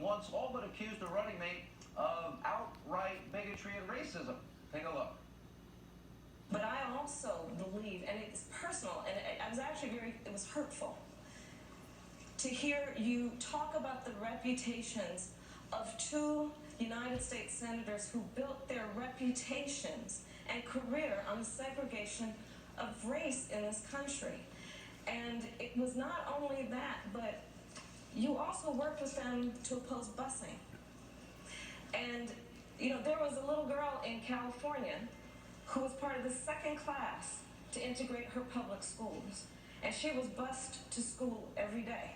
once all but accused a running mate of outright bigotry and racism. Take a look. But I also believe, and it's personal, and I was actually it was hurtful to hear you talk about the reputations of two United States senators who built their reputations and career on the segregation of race in this country. And it was not only that, but you also worked with them to oppose busing. And, you know, there was a little girl in California who was part of the second class to integrate her public schools. And she was bused to school every day.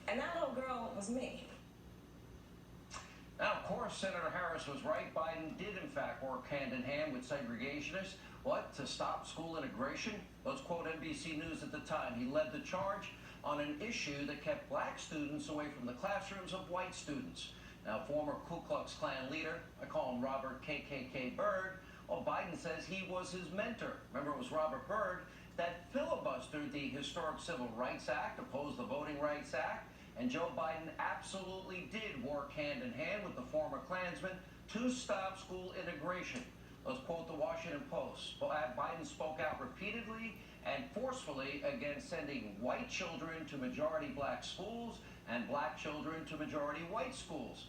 And that little girl was me. Now, of course, Senator Harris was right. Biden did, in fact, work hand-in-hand with segregationists. What? To stop school integration? Let's quote NBC News at the time. He led the charge on an issue that kept black students away from the classrooms of white students. Now, former Ku Klux Klan leader, I call him Robert KKK Byrd, well, Biden says he was his mentor. Remember, it was Robert Byrd that filibustered the historic Civil Rights Act, opposed the Voting Rights Act, and Joe Biden absolutely did work hand-in-hand with the former Klansman to stop school integration. Let's quote the Washington Post. Biden spoke out repeatedly and forcefully against sending white children to majority black schools and black children to majority white schools.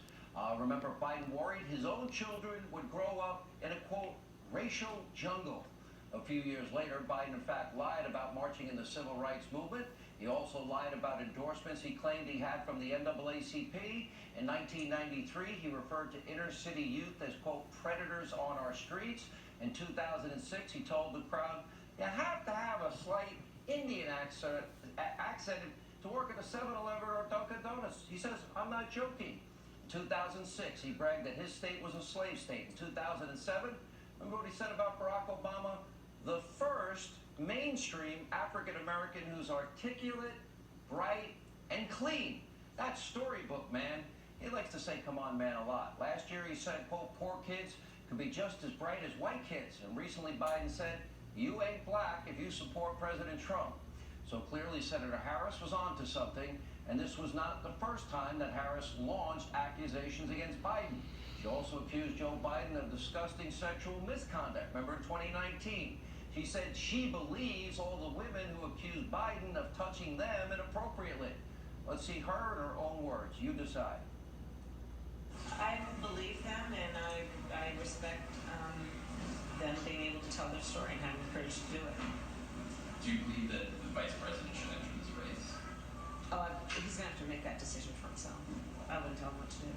Remember, Biden worried his own children would grow up in a, quote, racial jungle. A few years later, Biden, in fact, lied about marching in the civil rights movement. He also lied about endorsements he claimed he had from the NAACP. In 1993, he referred to inner-city youth as, quote, predators on our streets. In 2006, he told the crowd, you have to have a slight Indian accent to work at a 7-Eleven or Dunkin' Donuts. He says, I'm not joking. In 2006, he bragged that his state was a slave state. In 2007, remember what he said about Barack Obama? The first mainstream African-American who's articulate, bright, and clean. That's storybook, man. He likes to say, come on, man, a lot. Last year, he said, quote, poor kids could be just as bright as white kids. And recently, Biden said, you ain't black if you support President Trump. So clearly, Senator Harris was onto something, and this was not the first time that Harris launched accusations against Biden. She also accused Joe Biden of disgusting sexual misconduct. Remember in 2019? She said she believes all the women who accused Biden of touching them inappropriately. Let's see her in her own words. You decide. I believe them, and I respect them being able to tell their story and having the courage to do it. Do you believe that the vice president should enter this race? Oh, he's going to have to make that decision for himself. I wouldn't tell him what to do.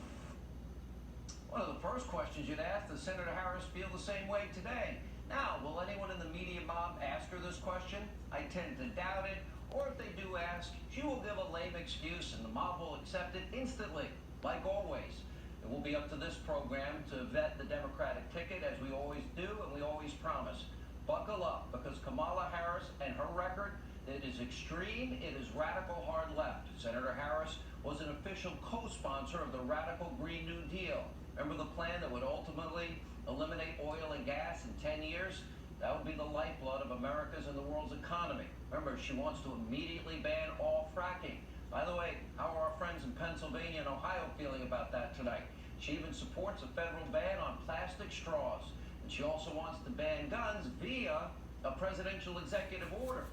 One of the first questions you'd ask, does Senator Harris feel the same way today? Now, will anyone in the media mob ask her this question? I tend to doubt it. Or if they do ask, she will give a lame excuse and the mob will accept it instantly, like always. It will be up to this program to vet the Democratic ticket, as we always do and we always promise. Buckle up, because Kamala Harris and her record, it is extreme, it is radical hard left. Senator Harris was an official co-sponsor of the radical Green New Deal. Remember the plan that would ultimately eliminate oil and gas in 10 years? That would be the lifeblood of America's and the world's economy. Remember, she wants to immediately ban all fracking. By the way, how are our friends in Pennsylvania and Ohio feeling about that tonight? She even supports a federal ban on plastic straws. And she also wants to ban guns via a presidential executive order.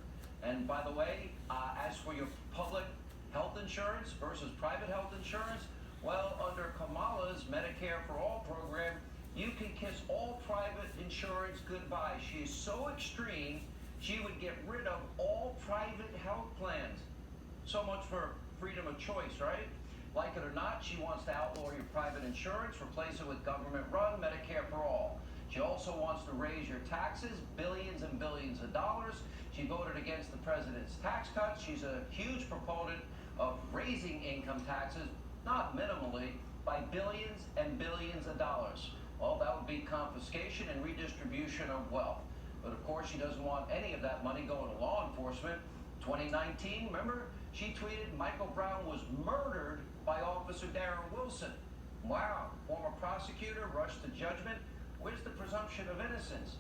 And by the way, as for your public health insurance versus private health insurance, well, under Kamala's Medicare for All program, you can kiss all private insurance goodbye. She is so extreme, she would get rid of all private health plans. So much for freedom of choice, right? Like it or not, she wants to outlaw your private insurance, replace it with government-run Medicare for All. She also wants to raise your taxes, billions and billions of dollars. She voted against the president's tax cuts. She's a huge proponent of raising income taxes, not minimally, by billions and billions of dollars. Well, that would be confiscation and redistribution of wealth. But of course, she doesn't want any of that money going to law enforcement. 2019, remember? She tweeted Michael Brown was murdered by Officer Darren Wilson. Wow, former prosecutor rushed to judgment. Where's the presumption of innocence?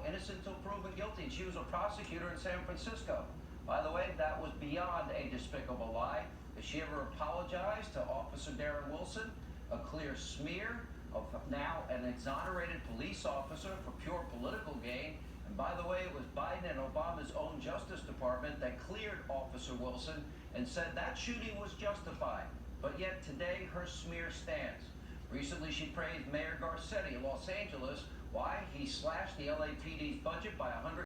Innocent until proven guilty. She was a prosecutor in San Francisco. By the way, that was beyond a despicable lie. Has she ever apologized to Officer Darren Wilson? A clear smear of now an exonerated police officer for pure political gain. And by the way, it was Biden and Obama's own Justice Department that cleared Officer Wilson and said that shooting was justified. But yet today her smear stands. Recently she praised Mayor Garcetti of Los Angeles. Why? He slashed the LAPD's budget by 100